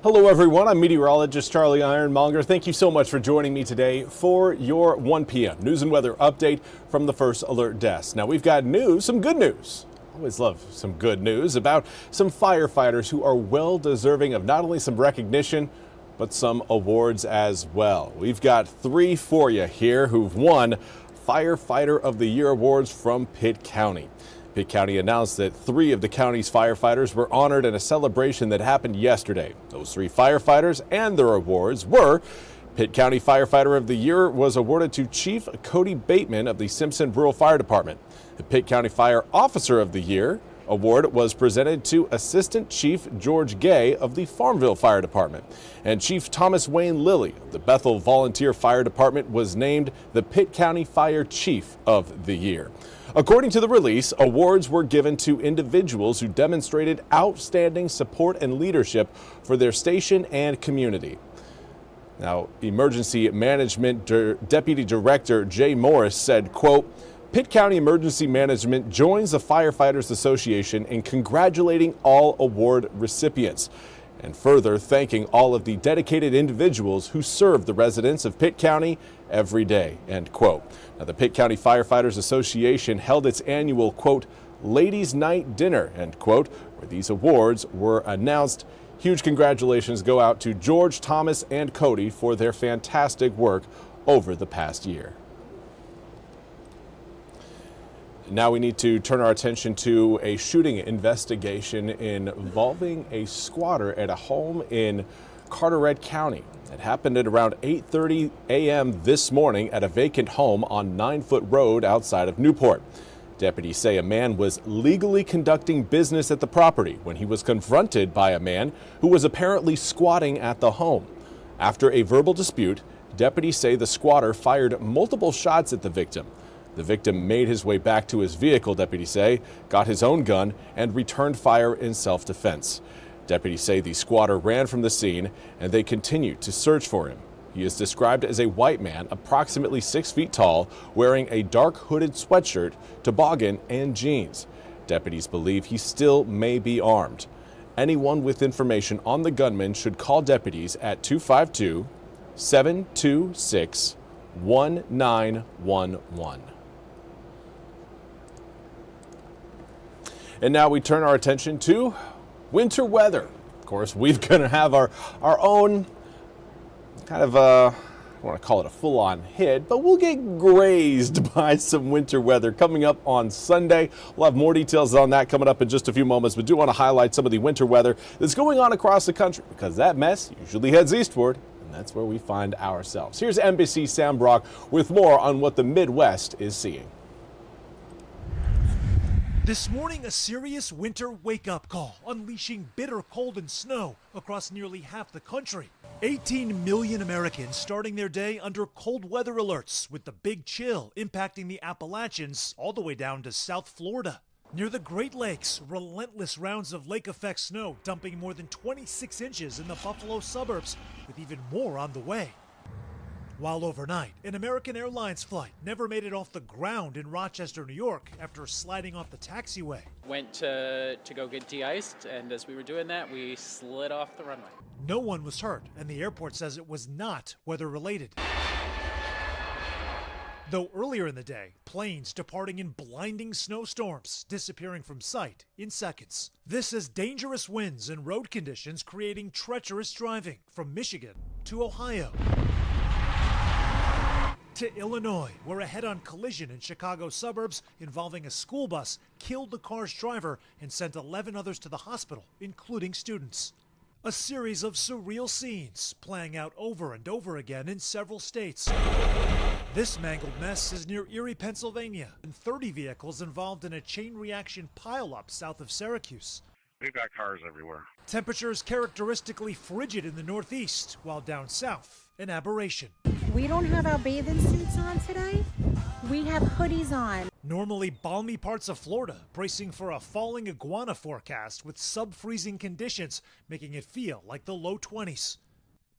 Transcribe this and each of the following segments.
Hello everyone, I'm Meteorologist Charlie Ironmonger. Thank you so much for joining me today for your 1 p.m. news and weather update from the First Alert Desk. Now we've got news, some good news. Always love some good news about some firefighters who are well deserving of not only some recognition, but some awards as well. We've got 3 for you here who've won Firefighter of the Year awards from Pitt County. Pitt County announced that 3 of the county's firefighters were honored in a celebration that happened yesterday. Those 3 firefighters and their awards were: Pitt County Firefighter of the Year was awarded to Chief Cody Bateman of the Simpson Rural Fire Department. The Pitt County Fire Officer of the Year award was presented to Assistant Chief George Gay of the Farmville Fire Department. And Chief Thomas Wayne Lilly of the Bethel Volunteer Fire Department was named the Pitt County Fire Chief of the Year. According to the release, awards were given to individuals who demonstrated outstanding support and leadership for their station and community. Now, Emergency Management Deputy Director Jay Morris said, quote, "Pitt County Emergency Management joins the Firefighters Association in congratulating all award recipients, and further thanking all of the dedicated individuals who serve the residents of Pitt County every day," end quote. Now, the Pitt County Firefighters Association held its annual, quote, "Ladies' Night Dinner," end quote, where these awards were announced. Huge congratulations go out to George, Thomas, and Cody for their fantastic work over the past year. Now we need to turn our attention to a shooting investigation involving a squatter at a home in Carteret County. It happened at around 8:30 a.m. this morning at a vacant home on 9-Foot Road outside of Newport. Deputies say a man was legally conducting business at the property when he was confronted by a man who was apparently squatting at the home. After a verbal dispute, deputies say the squatter fired multiple shots at the victim. The victim made his way back to his vehicle, deputies say, got his own gun, and returned fire in self-defense. Deputies say the squatter ran from the scene, and they continued to search for him. He is described as a white man, approximately 6 feet tall, wearing a dark hooded sweatshirt, toboggan, and jeans. Deputies believe he still may be armed. Anyone with information on the gunman should call deputies at 252-726-1911. And now we turn our attention to winter weather. Of course, we're going to have our own kind of, I don't want to call it a full-on hit, but we'll get grazed by some winter weather coming up on Sunday. We'll have more details on that coming up in just a few moments, but do want to highlight some of the winter weather that's going on across the country, because that mess usually heads eastward, and that's where we find ourselves. Here's NBC Sam Brock with more on what the Midwest is seeing. This morning, a serious winter wake-up call, unleashing bitter cold and snow across nearly half the country. 18 million Americans starting their day under cold weather alerts, with the big chill impacting the Appalachians all the way down to South Florida. Near the Great Lakes, relentless rounds of lake-effect snow dumping more than 26 inches in the Buffalo suburbs, with even more on the way. While overnight, an American Airlines flight never made it off the ground in Rochester, New York, after sliding off the taxiway. Went to go get de-iced, and as we were doing that, we slid off the runway. No one was hurt, and the airport says it was not weather-related. Though earlier in the day, planes departing in blinding snowstorms, disappearing from sight in seconds. This is dangerous winds and road conditions creating treacherous driving from Michigan to Ohio to Illinois, where a head-on collision in Chicago suburbs involving a school bus killed the car's driver and sent 11 others to the hospital, including students. A series of surreal scenes playing out over and over again in several states. This mangled mess is near Erie, Pennsylvania, and 30 vehicles involved in a chain reaction pileup south of Syracuse. We've got cars everywhere. Temperatures characteristically frigid in the Northeast, while down south, an aberration. We don't have our bathing suits on today. We have hoodies on. Normally balmy parts of Florida bracing for a falling iguana forecast with sub-freezing conditions, making it feel like the low 20s.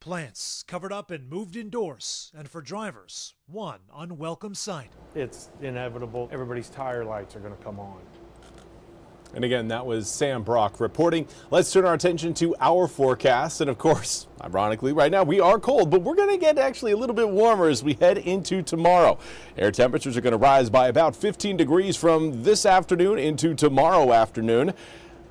Plants covered up and moved indoors, and for drivers, one unwelcome sight. It's inevitable. Everybody's tire lights are going to come on. And again, that was Sam Brock reporting. Let's turn our attention to our forecast. And of course, ironically, right now we are cold, but we're going to get actually a little bit warmer as we head into tomorrow. Air temperatures are going to rise by about 15 degrees from this afternoon into tomorrow afternoon.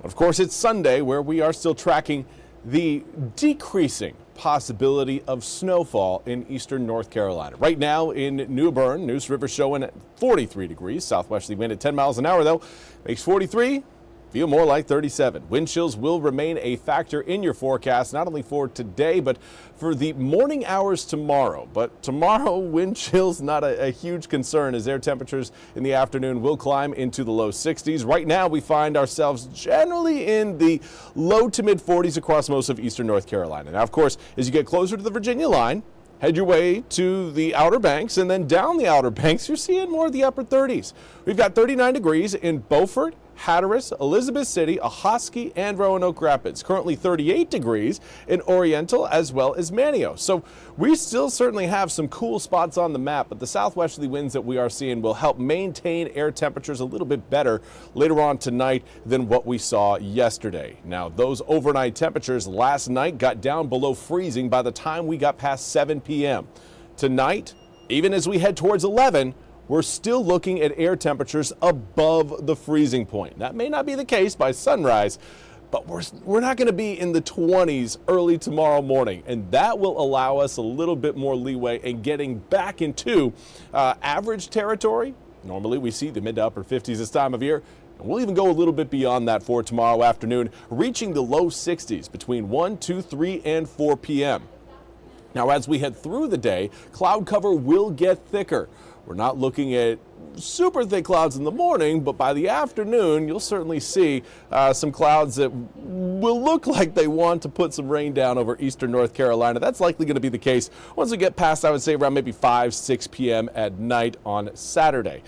Of course, it's Sunday where we are still tracking the decreasing possibility of snowfall in eastern North Carolina. Right now in New Bern, Neuse River showing at 43 degrees. Southwesterly wind at 10 miles an hour, though, makes 43 feel more like 37. Wind chills will remain a factor in your forecast, not only for today, but for the morning hours tomorrow. But tomorrow, wind chills not a huge concern as air temperatures in the afternoon will climb into the low 60s. Right now, we find ourselves generally in the low to mid 40s across most of eastern North Carolina. Now, of course, as you get closer to the Virginia line, head your way to the Outer Banks and then down the Outer Banks, you're seeing more of the upper 30s. We've got 39 degrees in Beaufort, Hatteras, Elizabeth City, Ahoskie, and Roanoke Rapids. Currently 38 degrees in Oriental as well as Manio. So we still certainly have some cool spots on the map, but the southwesterly winds that we are seeing will help maintain air temperatures a little bit better later on tonight than what we saw yesterday. Now, those overnight temperatures last night got down below freezing by the time we got past 7 p.m. Tonight, even as we head towards 11, we're still looking at air temperatures above the freezing point. That may not be the case by sunrise, but we're not going to be in the 20s early tomorrow morning, and that will allow us a little bit more leeway in getting back into average territory. Normally we see the mid to upper 50s this time of year. And we'll even go a little bit beyond that for tomorrow afternoon, reaching the low 60s between 1, 2, 3, and 4 p.m. Now, as we head through the day, cloud cover will get thicker. We're not looking at super thick clouds in the morning, but by the afternoon, you'll certainly see some clouds that will look like they want to put some rain down over eastern North Carolina. That's likely going to be the case once we get past, I would say, around maybe 5, 6 p.m. at night on Saturday.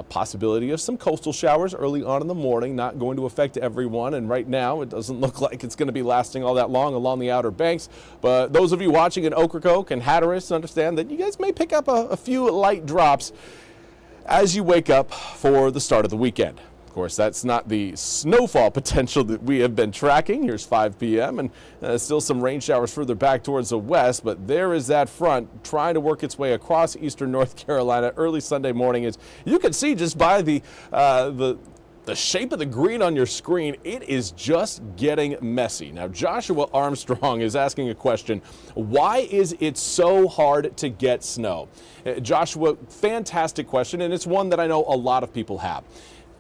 Possibility of some coastal showers early on in the morning, not going to affect everyone. And right now, it doesn't look like it's going to be lasting all that long along the Outer Banks. But those of you watching in Ocracoke and Hatteras understand that you guys may pick up a few light drops as you wake up for the start of the weekend. Of course, that's not the snowfall potential that we have been tracking. Here's 5 p.m. and still some rain showers further back towards the west, but there is that front trying to work its way across eastern North Carolina early Sunday morning. As you can see just by the shape of the green on your screen, it is just getting messy. Now, Joshua Armstrong is asking a question. Why is it so hard to get snow? Joshua, fantastic question, and it's one that I know a lot of people have.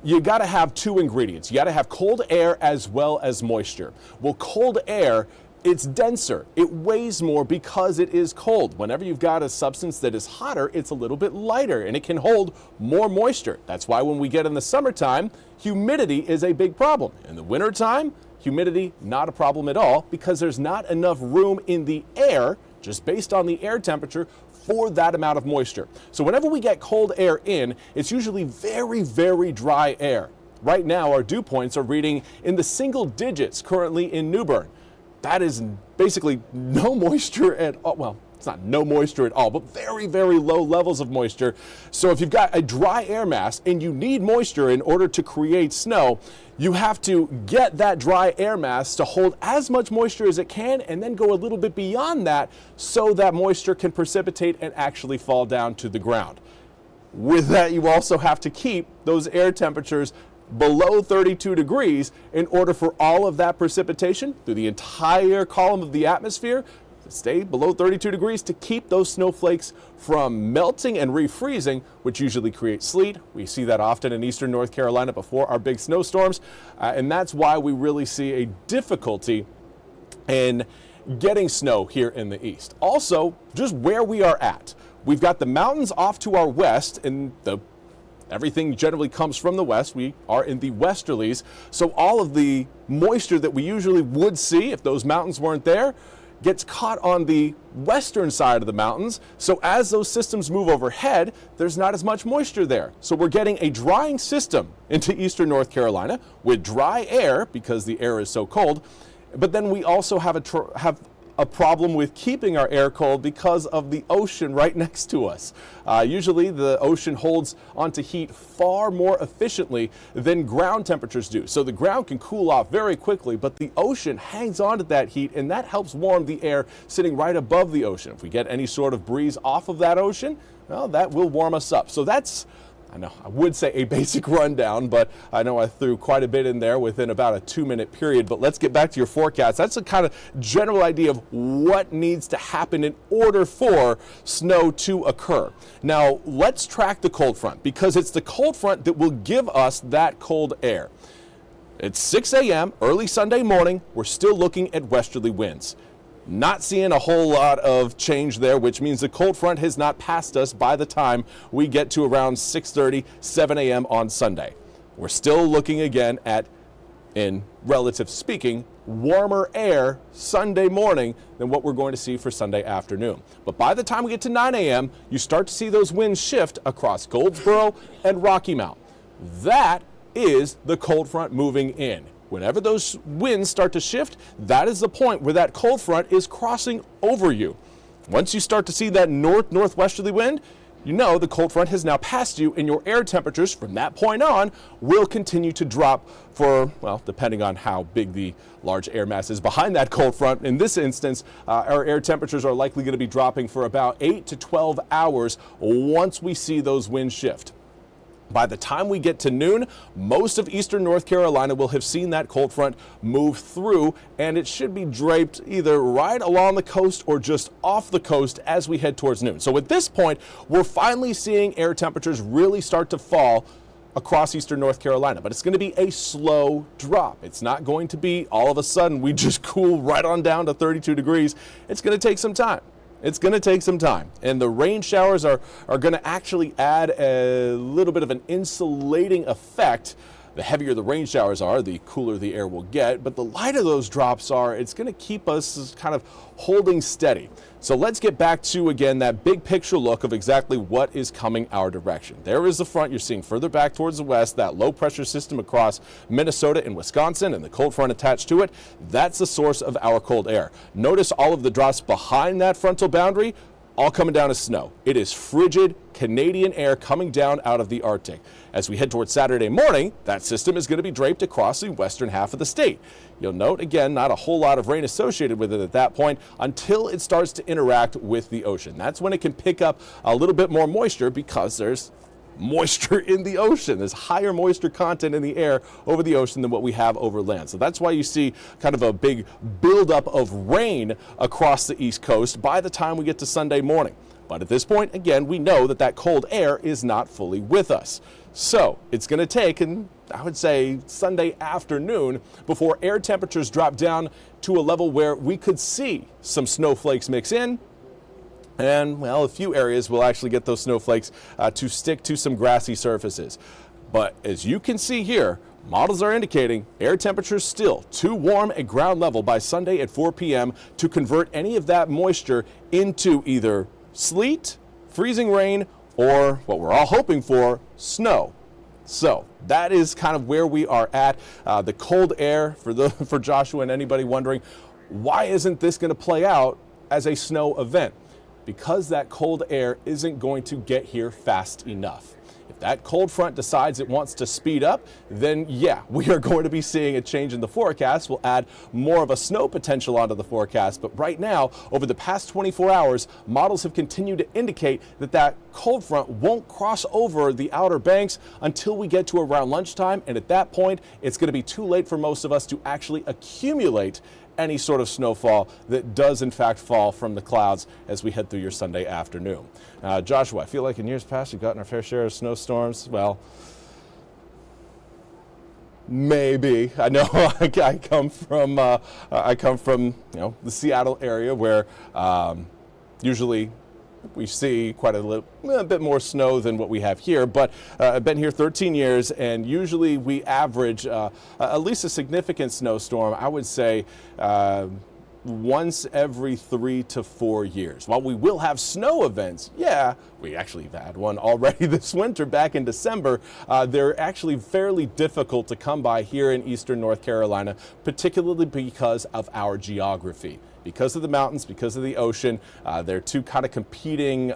You got to have two ingredients. You got to have cold air as well as moisture. Well, cold air, it's denser. It weighs more because it is cold. Whenever you've got a substance that is hotter, it's a little bit lighter and it can hold more moisture. That's why when we get in the summertime, humidity is a big problem. In the wintertime, humidity, not a problem at all because there's not enough room in the air, just based on the air temperature, for that amount of moisture. So whenever we get cold air in, it's usually very, very dry air. Right now, our dew points are reading in the single digits currently in New Bern. That is basically no moisture at all. Well, it's not no moisture at all, but very, very low levels of moisture. So if you've got a dry air mass and you need moisture in order to create snow, you have to get that dry air mass to hold as much moisture as it can and then go a little bit beyond that so that moisture can precipitate and actually fall down to the ground. With that, you also have to keep those air temperatures below 32 degrees in order for all of that precipitation through the entire column of the atmosphere to stay below 32 degrees to keep those snowflakes from melting and refreezing, which usually creates sleet. We see that often in eastern North Carolina before our big snowstorms, and that's why we really see a difficulty in getting snow here in the east. Also, just where we are at. We've got the mountains off to our west, and everything generally comes from the west. We are in the westerlies, so all of the moisture that we usually would see if those mountains weren't there gets caught on the western side of the mountains. So as those systems move overhead, there's not as much moisture there. So we're getting a drying system into eastern North Carolina with dry air because the air is so cold. But then we also have a problem with keeping our air cold because of the ocean right next to us. Usually the ocean holds onto heat far more efficiently than ground temperatures do. So the ground can cool off very quickly, but the ocean hangs on to that heat, and that helps warm the air sitting right above the ocean. If we get any sort of breeze off of that ocean, well, that will warm us up. So that's, I know I would say a basic rundown, but I know I threw quite a bit in there within about a 2-minute period. But let's get back to your forecast. That's a kind of general idea of what needs to happen in order for snow to occur. Now, let's track the cold front, because it's the cold front that will give us that cold air. It's 6 a.m., early Sunday morning. We're still looking at westerly winds. Not seeing a whole lot of change there, which means the cold front has not passed us by the time we get to around 6:30, 7 a.m. on Sunday. We're still looking again at, in relative speaking, warmer air Sunday morning than what we're going to see for Sunday afternoon. But by the time we get to 9 a.m., you start to see those winds shift across Goldsboro and Rocky Mount. That is the cold front moving in. Whenever those winds start to shift, that is the point where that cold front is crossing over you. Once you start to see that northwesterly wind, you know the cold front has now passed you, and your air temperatures from that point on will continue to drop for, well, depending on how big the large air mass is behind that cold front. In this instance, our air temperatures are likely going to be dropping for about 8 to 12 hours once we see those winds shift. By the time we get to noon, most of eastern North Carolina will have seen that cold front move through, and it should be draped either right along the coast or just off the coast as we head towards noon. So at this point, we're finally seeing air temperatures really start to fall across eastern North Carolina, but it's going to be a slow drop. It's not going to be all of a sudden we just cool right on down to 32 degrees. It's going to take some time. It's going to take some time, and the rain showers are going to actually add a little bit of an insulating effect. The heavier the rain showers are, the cooler the air will get, but the lighter those drops are, it's going to keep us kind of holding steady. So let's get back to, again, that big picture look of exactly what is coming our direction. There is the front you're seeing further back towards the west, that low pressure system across Minnesota and Wisconsin, and the cold front attached to it. That's the source of our cold air. Notice all of the drops behind that frontal boundary, all coming down as snow. It is frigid Canadian air coming down out of the Arctic. As we head towards Saturday morning, that system is going to be draped across the western half of the state. You'll note, again, not a whole lot of rain associated with it at that point until it starts to interact with the ocean. That's when it can pick up a little bit more moisture, because there's moisture in the ocean. There's higher moisture content in the air over the ocean than what we have over land. So that's why you see kind of a big buildup of rain across the East Coast by the time we get to Sunday morning. But at this point, again, we know that that cold air is not fully with us. So it's going to take, and I would say Sunday afternoon, before air temperatures drop down to a level where we could see some snowflakes mix in. And, well, a few areas will actually get those snowflakes to stick to some grassy surfaces. But as you can see here, models are indicating air temperatures still too warm at ground level by Sunday at 4 p.m. to convert any of that moisture into either sleet, freezing rain, or what we're all hoping for, snow. So that is kind of where we are at. The cold air, for Joshua and anybody wondering, why isn't this going to play out as a snow event? Because that cold air isn't going to get here fast enough. If that cold front decides it wants to speed up, then yeah, we are going to be seeing a change in the forecast. We'll add more of a snow potential onto the forecast. But right now, over the past 24 hours, models have continued to indicate that that cold front won't cross over the Outer Banks until we get to around lunchtime. And at that point, it's going to be too late for most of us to actually accumulate any sort of snowfall that does in fact fall from the clouds as we head through your Sunday afternoon. Joshua, I feel like in years past you've gotten our fair share of snowstorms. Well, maybe. I know I come from the Seattle area where usually we see quite a bit more snow than what we have here, but I've been here 13 years, and usually we average at least a significant snowstorm, I would say, once every 3 to 4 years. While we will have snow events, yeah, we actually have had one already this winter back in December. They're actually fairly difficult to come by here in eastern North Carolina, particularly because of our geography. because of the mountains, because of the ocean. They're two kind of competing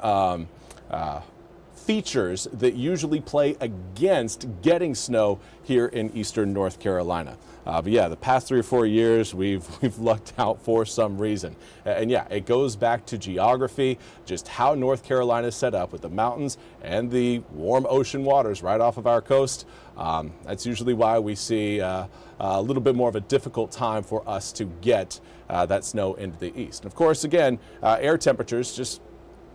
features that usually play against getting snow here in eastern North Carolina. But yeah, the past 3 or 4 years, we've lucked out for some reason. And yeah, it goes back to geography, just how North Carolina is set up with the mountains and the warm ocean waters right off of our coast. That's usually why we see a little bit more of a difficult time for us to get that snow into the east. And of course, again, air temperatures just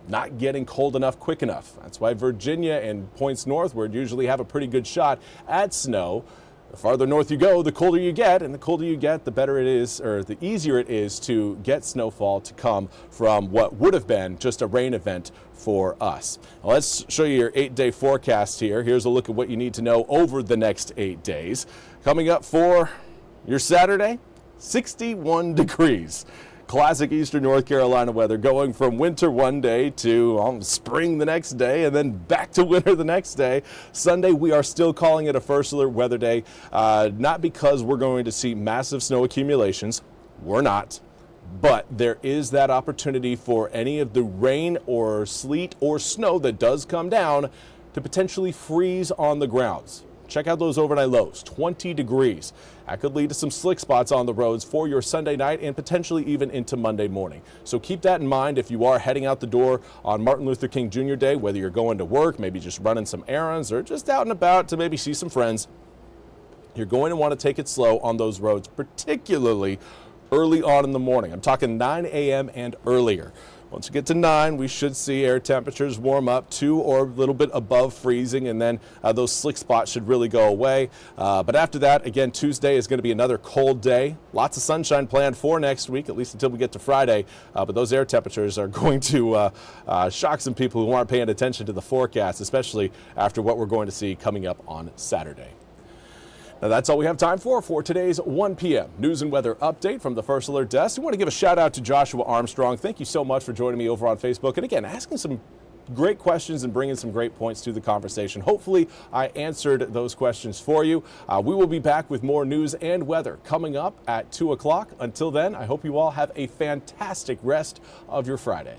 not getting cold enough quick enough. That's why Virginia and points northward usually have a pretty good shot at snow. The farther north you go, the colder you get, and the colder you get, the better it is, or the easier it is to get snowfall to come from what would have been just a rain event for us. Well, let's show you your 8-day forecast here. Here's a look at what you need to know over the next 8 days. Coming up for your Saturday, 61 degrees. Classic eastern North Carolina weather, going from winter one day to spring the next day and then back to winter the next day. Sunday, we are still calling it a first alert weather day, not because we're going to see massive snow accumulations. We're not. But there is that opportunity for any of the rain or sleet or snow that does come down to potentially freeze on the grounds. Check out those overnight lows, 20 degrees. That could lead to some slick spots on the roads for your Sunday night and potentially even into Monday morning. So keep that in mind if you are heading out the door on Martin Luther King Jr. Day, whether you're going to work, maybe just running some errands, or just out and about to maybe see some friends. You're going to want to take it slow on those roads, particularly early on in the morning. I'm talking 9 a.m. and earlier. Once you get to 9, we should see air temperatures warm up to or a little bit above freezing, and then those slick spots should really go away. But after that, again, Tuesday is going to be another cold day. Lots of sunshine planned for next week, at least until we get to Friday. But those air temperatures are going to shock some people who aren't paying attention to the forecast, especially after what we're going to see coming up on Saturday. Now, that's all we have time for today's 1 p.m. news and weather update from the First Alert Desk. I want to give a shout out to Joshua Armstrong. Thank you so much for joining me over on Facebook. And again, asking some great questions and bringing some great points to the conversation. Hopefully, I answered those questions for you. We will be back with more news and weather coming up at 2 o'clock. Until then, I hope you all have a fantastic rest of your Friday.